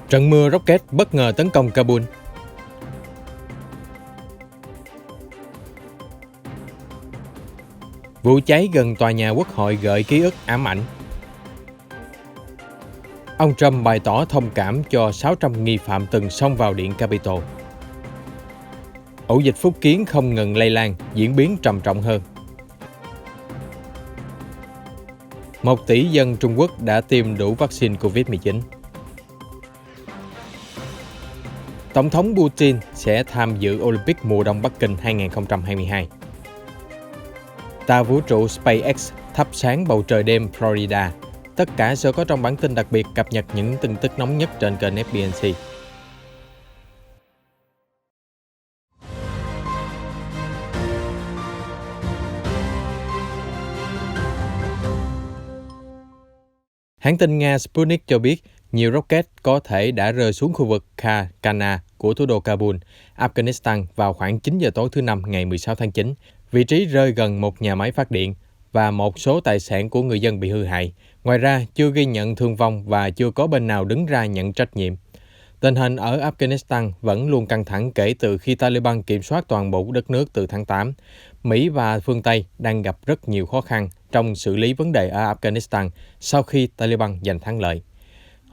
Trận mưa rocket bất ngờ tấn công Kabul. Vụ cháy gần tòa nhà Quốc hội gợi ký ức ám ảnh. Ông Trump bày tỏ thông cảm cho 600 nghi phạm từng xông vào Điện Capitol. Ổ dịch Phúc Kiến không ngừng lây lan, diễn biến trầm trọng hơn. 1 tỷ dân Trung Quốc đã tiêm đủ vaccine COVID-19. Tổng thống Putin sẽ tham dự Olympic mùa đông Bắc Kinh 2022. Tàu vũ trụ SpaceX thắp sáng bầu trời đêm Florida. Tất cả sẽ có trong bản tin đặc biệt cập nhật những tin tức nóng nhất trên kênh FBNC. Hãng tin Nga Sputnik cho biết nhiều rocket có thể đã rơi xuống khu vực Kharkana của thủ đô Kabul, Afghanistan vào khoảng 9 giờ tối thứ Năm ngày 16 tháng 9. Vị trí rơi gần một nhà máy phát điện và một số tài sản của người dân bị hư hại. Ngoài ra, chưa ghi nhận thương vong và chưa có bên nào đứng ra nhận trách nhiệm. Tình hình ở Afghanistan vẫn luôn căng thẳng kể từ khi Taliban kiểm soát toàn bộ đất nước từ tháng 8. Mỹ và phương Tây đang gặp rất nhiều khó khăn trong xử lý vấn đề ở Afghanistan sau khi Taliban giành thắng lợi.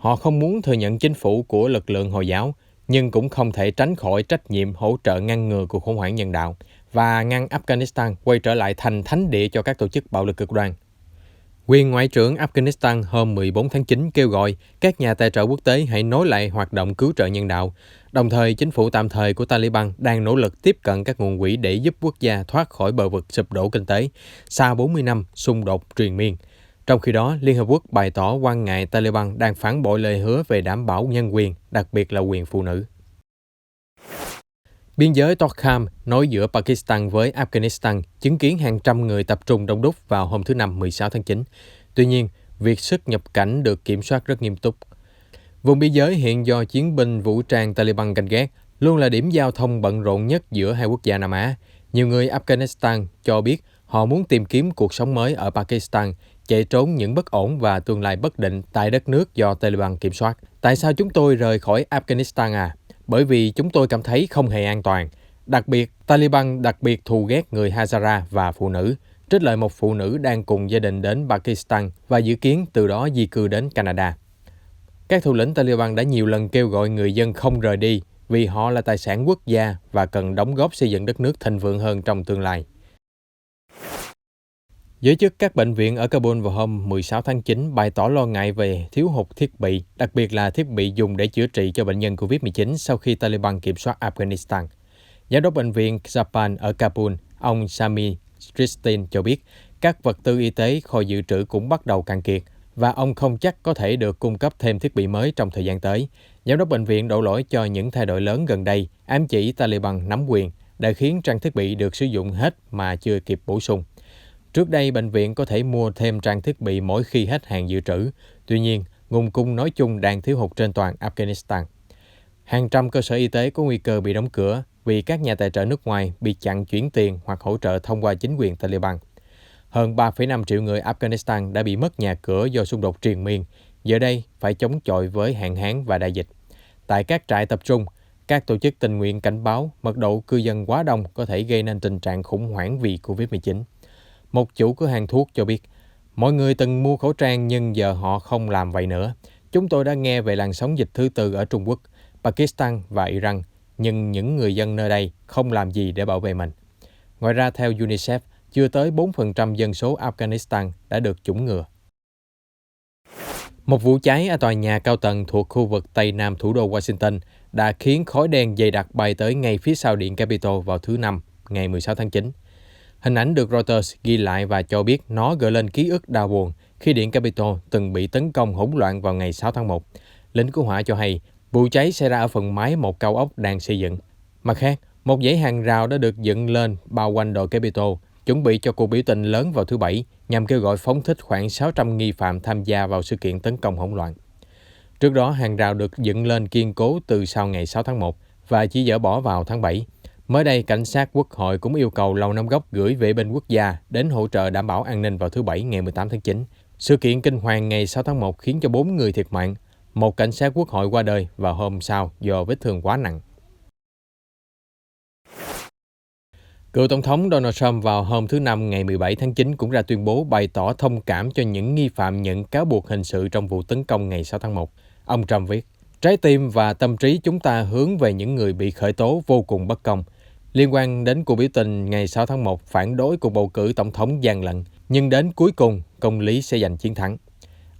Họ không muốn thừa nhận chính phủ của lực lượng Hồi giáo, nhưng cũng không thể tránh khỏi trách nhiệm hỗ trợ ngăn ngừa cuộc khủng hoảng nhân đạo và ngăn Afghanistan quay trở lại thành thánh địa cho các tổ chức bạo lực cực đoan. Quyền Ngoại trưởng Afghanistan hôm 14 tháng 9 kêu gọi các nhà tài trợ quốc tế hãy nối lại hoạt động cứu trợ nhân đạo. Đồng thời, chính phủ tạm thời của Taliban đang nỗ lực tiếp cận các nguồn quỹ để giúp quốc gia thoát khỏi bờ vực sụp đổ kinh tế sau 40 năm xung đột triền miên. Trong khi đó, Liên Hợp Quốc bày tỏ quan ngại Taliban đang phản bội lời hứa về đảm bảo nhân quyền, đặc biệt là quyền phụ nữ. Biên giới Torkham nối giữa Pakistan với Afghanistan chứng kiến hàng trăm người tập trung đông đúc vào hôm thứ Năm 16 tháng 9. Tuy nhiên, việc xuất nhập cảnh được kiểm soát rất nghiêm túc. Vùng biên giới hiện do chiến binh vũ trang Taliban canh gác luôn là điểm giao thông bận rộn nhất giữa hai quốc gia Nam Á. Nhiều người Afghanistan cho biết họ muốn tìm kiếm cuộc sống mới ở Pakistan, chạy trốn những bất ổn và tương lai bất định tại đất nước do Taliban kiểm soát. Tại sao chúng tôi rời khỏi Afghanistan à? Bởi vì chúng tôi cảm thấy không hề an toàn. Đặc biệt, Taliban đặc biệt thù ghét người Hazara và phụ nữ, trích lời một phụ nữ đang cùng gia đình đến Pakistan và dự kiến từ đó di cư đến Canada. Các thủ lĩnh Taliban đã nhiều lần kêu gọi người dân không rời đi vì họ là tài sản quốc gia và cần đóng góp xây dựng đất nước thịnh vượng hơn trong tương lai. Giới chức các bệnh viện ở Kabul vào hôm 16 tháng 9 bày tỏ lo ngại về thiếu hụt thiết bị, đặc biệt là thiết bị dùng để chữa trị cho bệnh nhân COVID-19 sau khi Taliban kiểm soát Afghanistan. Giám đốc bệnh viện Japan ở Kabul, ông Sami Tristin cho biết các vật tư y tế kho dự trữ cũng bắt đầu cạn kiệt và ông không chắc có thể được cung cấp thêm thiết bị mới trong thời gian tới. Giám đốc bệnh viện đổ lỗi cho những thay đổi lớn gần đây, ám chỉ Taliban nắm quyền đã khiến trang thiết bị được sử dụng hết mà chưa kịp bổ sung. Trước đây, bệnh viện có thể mua thêm trang thiết bị mỗi khi hết hàng dự trữ. Tuy nhiên, nguồn cung nói chung đang thiếu hụt trên toàn Afghanistan. Hàng trăm cơ sở y tế có nguy cơ bị đóng cửa vì các nhà tài trợ nước ngoài bị chặn chuyển tiền hoặc hỗ trợ thông qua chính quyền Taliban. Hơn 3,5 triệu người Afghanistan đã bị mất nhà cửa do xung đột triền miên, giờ đây phải chống chọi với hạn hán và đại dịch. Tại các trại tập trung, các tổ chức tình nguyện cảnh báo mật độ cư dân quá đông có thể gây nên tình trạng khủng hoảng vì COVID-19. Một chủ cửa hàng thuốc cho biết, mọi người từng mua khẩu trang nhưng giờ họ không làm vậy nữa. Chúng tôi đã nghe về làn sóng dịch thứ tư ở Trung Quốc, Pakistan và Iran, nhưng những người dân nơi đây không làm gì để bảo vệ mình. Ngoài ra, theo UNICEF, chưa tới 4% dân số Afghanistan đã được chủng ngừa. Một vụ cháy ở tòa nhà cao tầng thuộc khu vực Tây Nam thủ đô Washington đã khiến khói đen dày đặc bay tới ngay phía sau Điện Capitol vào thứ Năm, ngày 16 tháng 9. Hình ảnh được Reuters ghi lại và cho biết nó gợi lên ký ức đau buồn khi Điện Capitol từng bị tấn công hỗn loạn vào ngày 6 tháng 1. Lính cứu hỏa cho hay vụ cháy xảy ra ở phần mái một cao ốc đang xây dựng. Mặt khác, một dãy hàng rào đã được dựng lên bao quanh đội Capitol, chuẩn bị cho cuộc biểu tình lớn vào thứ Bảy nhằm kêu gọi phóng thích khoảng 600 nghi phạm tham gia vào sự kiện tấn công hỗn loạn. Trước đó, hàng rào được dựng lên kiên cố từ sau ngày 6 tháng 1 và chỉ dỡ bỏ vào tháng 7. Mới đây, cảnh sát quốc hội cũng yêu cầu Lầu Năm Góc gửi vệ binh quốc gia đến hỗ trợ đảm bảo an ninh vào thứ Bảy ngày 18 tháng 9. Sự kiện kinh hoàng ngày 6 tháng 1 khiến cho 4 người thiệt mạng. Một cảnh sát quốc hội qua đời vào hôm sau do vết thương quá nặng. Cựu Tổng thống Donald Trump vào hôm thứ Năm ngày 17 tháng 9 cũng ra tuyên bố bày tỏ thông cảm cho những nghi phạm nhận cáo buộc hình sự trong vụ tấn công ngày 6 tháng 1. Ông Trump viết, trái tim và tâm trí chúng ta hướng về những người bị khởi tố vô cùng bất công. Liên quan đến cuộc biểu tình ngày 6 tháng 1 phản đối cuộc bầu cử tổng thống gian lận, nhưng đến cuối cùng, công lý sẽ giành chiến thắng.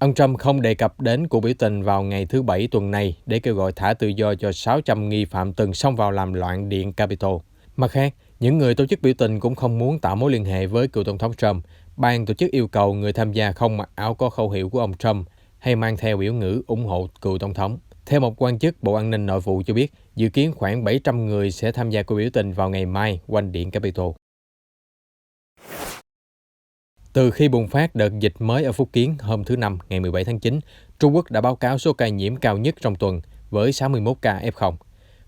Ông Trump không đề cập đến cuộc biểu tình vào ngày thứ Bảy tuần này để kêu gọi thả tự do cho 600 nghi phạm từng xông vào làm loạn Điện Capitol. Mặt khác, những người tổ chức biểu tình cũng không muốn tạo mối liên hệ với cựu Tổng thống Trump. Ban tổ chức yêu cầu người tham gia không mặc áo có khẩu hiệu của ông Trump hay mang theo biểu ngữ ủng hộ cựu Tổng thống. Theo một quan chức Bộ An ninh Nội vụ cho biết, dự kiến khoảng 700 người sẽ tham gia cuộc biểu tình vào ngày mai quanh Điện Capitol. Từ khi bùng phát đợt dịch mới ở Phúc Kiến hôm thứ Năm ngày 17 tháng 9, Trung Quốc đã báo cáo số ca nhiễm cao nhất trong tuần với 61 ca F0.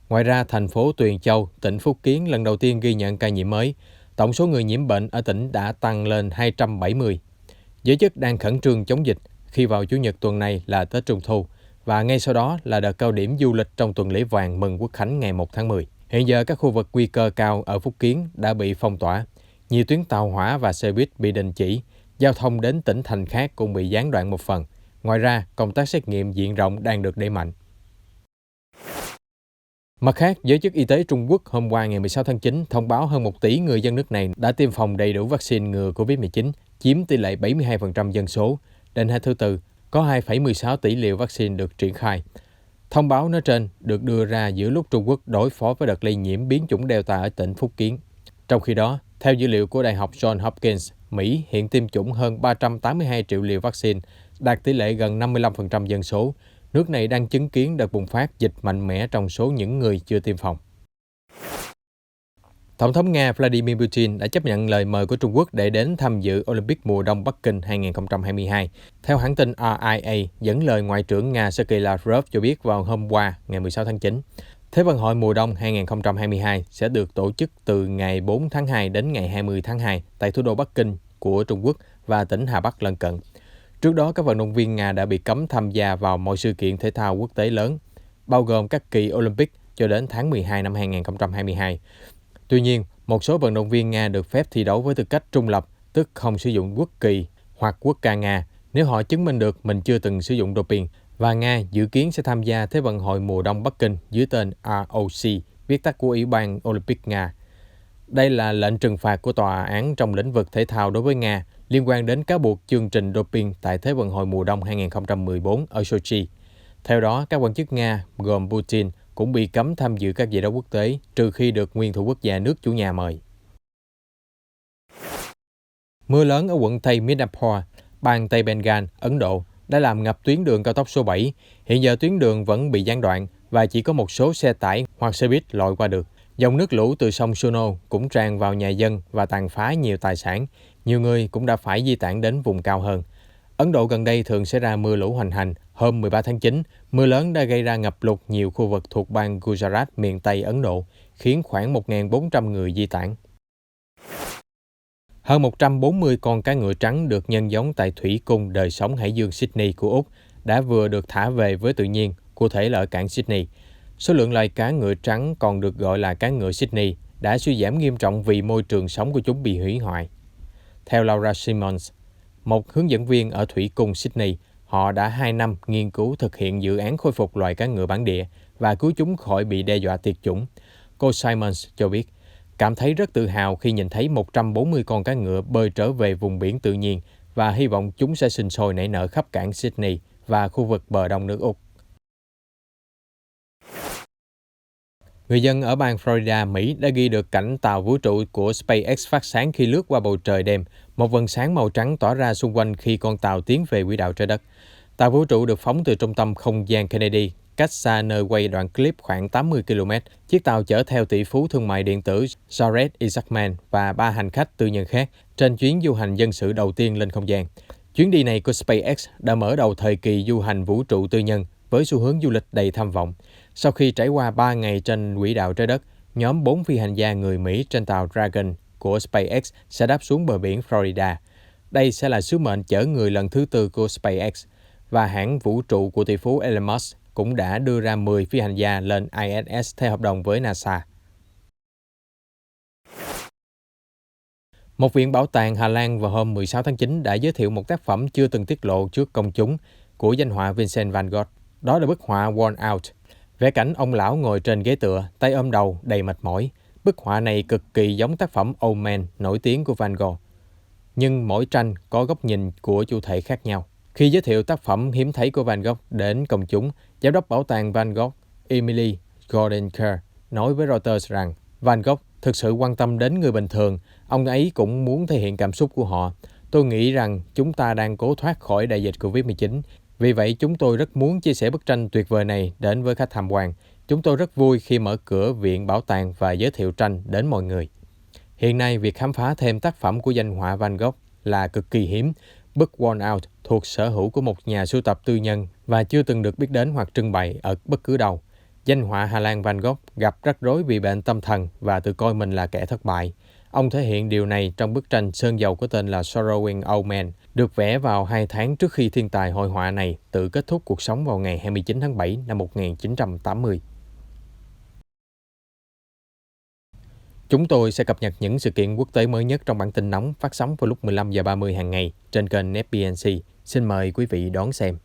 Ngoài ra, thành phố Tuyền Châu, tỉnh Phúc Kiến lần đầu tiên ghi nhận ca nhiễm mới. Tổng số người nhiễm bệnh ở tỉnh đã tăng lên 270. Giới chức đang khẩn trương chống dịch khi vào Chủ nhật tuần này là Tết Trung Thu và ngay sau đó là đợt cao điểm du lịch trong tuần lễ vàng mừng Quốc khánh ngày 1 tháng 10. Hiện giờ các khu vực nguy cơ cao ở Phúc Kiến đã bị phong tỏa. Nhiều tuyến tàu hỏa và xe buýt bị đình chỉ, giao thông đến tỉnh thành khác cũng bị gián đoạn một phần. Ngoài ra, công tác xét nghiệm diện rộng đang được đẩy mạnh. Mặt khác, giới chức y tế Trung Quốc hôm qua ngày 16 tháng 9 thông báo hơn 1 tỷ người dân nước này đã tiêm phòng đầy đủ vaccine ngừa COVID-19, chiếm tỷ lệ 72% dân số. Đến hai thứ Tư, có 2,16 tỷ liều vaccine được triển khai. Thông báo nói trên được đưa ra giữa lúc Trung Quốc đối phó với đợt lây nhiễm biến chủng Delta ở tỉnh Phúc Kiến. Trong khi đó, theo dữ liệu của Đại học Johns Hopkins, Mỹ hiện tiêm chủng hơn 382 triệu liều vaccine, đạt tỷ lệ gần 55% dân số. Nước này đang chứng kiến đợt bùng phát dịch mạnh mẽ trong số những người chưa tiêm phòng. Tổng thống Nga Vladimir Putin đã chấp nhận lời mời của Trung Quốc để đến tham dự Olympic mùa đông Bắc Kinh 2022. Theo hãng tin RIA, dẫn lời Ngoại trưởng Nga Sergei Lavrov cho biết vào hôm qua, ngày 16 tháng 9, Thế vận hội mùa đông 2022 sẽ được tổ chức từ ngày 4 tháng 2 đến ngày 20 tháng 2 tại thủ đô Bắc Kinh của Trung Quốc và tỉnh Hà Bắc lân cận. Trước đó, các vận động viên Nga đã bị cấm tham gia vào mọi sự kiện thể thao quốc tế lớn, bao gồm các kỳ Olympic cho đến tháng 12 năm 2022. Tuy nhiên, một số vận động viên Nga được phép thi đấu với tư cách trung lập, tức không sử dụng quốc kỳ hoặc quốc ca Nga, nếu họ chứng minh được mình chưa từng sử dụng doping, và Nga dự kiến sẽ tham gia Thế vận hội mùa đông Bắc Kinh dưới tên ROC, viết tắt của Ủy ban Olympic Nga. Đây là lệnh trừng phạt của tòa án trong lĩnh vực thể thao đối với Nga liên quan đến cáo buộc chương trình doping tại Thế vận hội mùa đông 2014 ở Sochi. Theo đó, các quan chức Nga gồm Putin cũng bị cấm tham dự các giải đấu quốc tế trừ khi được nguyên thủ quốc gia nước chủ nhà mời. Mưa lớn ở quận Tây Midnapore, bang Tây Bengal, Ấn Độ đã làm ngập tuyến đường cao tốc số 7. Hiện giờ tuyến đường vẫn bị gián đoạn và chỉ có một số xe tải hoặc xe buýt lội qua được. Dòng nước lũ từ sông Suno cũng tràn vào nhà dân và tàn phá nhiều tài sản. Nhiều người cũng đã phải di tản đến vùng cao hơn. Ấn Độ gần đây thường xảy ra mưa lũ hoành hành. Hôm 13 tháng 9, mưa lớn đã gây ra ngập lụt nhiều khu vực thuộc bang Gujarat miền Tây Ấn Độ, khiến khoảng 1.400 người di tản. Hơn 140 con cá ngựa trắng được nhân giống tại thủy cung đời sống hải dương Sydney của Úc đã vừa được thả về với tự nhiên, cụ thể là ở cảng Sydney. Số lượng loài cá ngựa trắng còn được gọi là cá ngựa Sydney đã suy giảm nghiêm trọng vì môi trường sống của chúng bị hủy hoại. Theo Laura Simmons, một hướng dẫn viên ở thủy cung Sydney, họ đã 2 năm nghiên cứu thực hiện dự án khôi phục loài cá ngựa bản địa và cứu chúng khỏi bị đe dọa tuyệt chủng. Cô Simmons cho biết, cảm thấy rất tự hào khi nhìn thấy 140 con cá ngựa bơi trở về vùng biển tự nhiên và hy vọng chúng sẽ sinh sôi nảy nở khắp cảng Sydney và khu vực bờ đông nước Úc. Người dân ở bang Florida, Mỹ đã ghi được cảnh tàu vũ trụ của SpaceX phát sáng khi lướt qua bầu trời đêm. Một vầng sáng màu trắng tỏa ra xung quanh khi con tàu tiến về quỹ đạo trái đất. Tàu vũ trụ được phóng từ trung tâm không gian Kennedy, cách xa nơi quay đoạn clip khoảng 80 km. Chiếc tàu chở theo tỷ phú thương mại điện tử Jared Isaacman và 3 hành khách tư nhân khác trên chuyến du hành dân sự đầu tiên lên không gian. Chuyến đi này của SpaceX đã mở đầu thời kỳ du hành vũ trụ tư nhân với xu hướng du lịch đầy tham vọng. Sau khi trải qua 3 ngày trên quỹ đạo trái đất, nhóm 4 phi hành gia người Mỹ trên tàu Dragon của SpaceX sẽ đáp xuống bờ biển Florida. Đây sẽ là sứ mệnh chở người lần thứ 4 của SpaceX. và hãng vũ trụ của tỷ phú Elon Musk cũng đã đưa ra 10 phi hành gia lên ISS theo hợp đồng với NASA. Một viện bảo tàng Hà Lan vào hôm 16 tháng 9 đã giới thiệu một tác phẩm chưa từng tiết lộ trước công chúng của danh họa Vincent van Gogh. Đó là bức họa Worn Out, vẽ cảnh ông lão ngồi trên ghế tựa, tay ôm đầu, đầy mệt mỏi. Bức họa này cực kỳ giống tác phẩm Old Man nổi tiếng của Van Gogh, nhưng mỗi tranh có góc nhìn của chủ thể khác nhau. Khi giới thiệu tác phẩm hiếm thấy của Van Gogh đến công chúng, giám đốc bảo tàng Van Gogh Emily Goldenker nói với Reuters rằng Van Gogh thực sự quan tâm đến người bình thường, ông ấy cũng muốn thể hiện cảm xúc của họ. Tôi nghĩ rằng chúng ta đang cố thoát khỏi đại dịch Covid-19. Vì vậy, chúng tôi rất muốn chia sẻ bức tranh tuyệt vời này đến với khách tham quan. Chúng tôi rất vui khi mở cửa viện bảo tàng và giới thiệu tranh đến mọi người. Hiện nay, việc khám phá thêm tác phẩm của danh họa Van Gogh là cực kỳ hiếm. Bức Worn Out thuộc sở hữu của một nhà sưu tập tư nhân và chưa từng được biết đến hoặc trưng bày ở bất cứ đâu. Danh họa Hà Lan Van Gogh gặp rắc rối vì bệnh tâm thần và tự coi mình là kẻ thất bại. Ông thể hiện điều này trong bức tranh sơn dầu có tên là Sorrowing Old Man, được vẽ vào 2 tháng trước khi thiên tài hội họa này tự kết thúc cuộc sống vào ngày 29 tháng 7 năm 1980. Chúng tôi sẽ cập nhật những sự kiện quốc tế mới nhất trong bản tin nóng phát sóng vào lúc 15:30 hàng ngày trên kênh FBNC. Xin mời quý vị đón xem.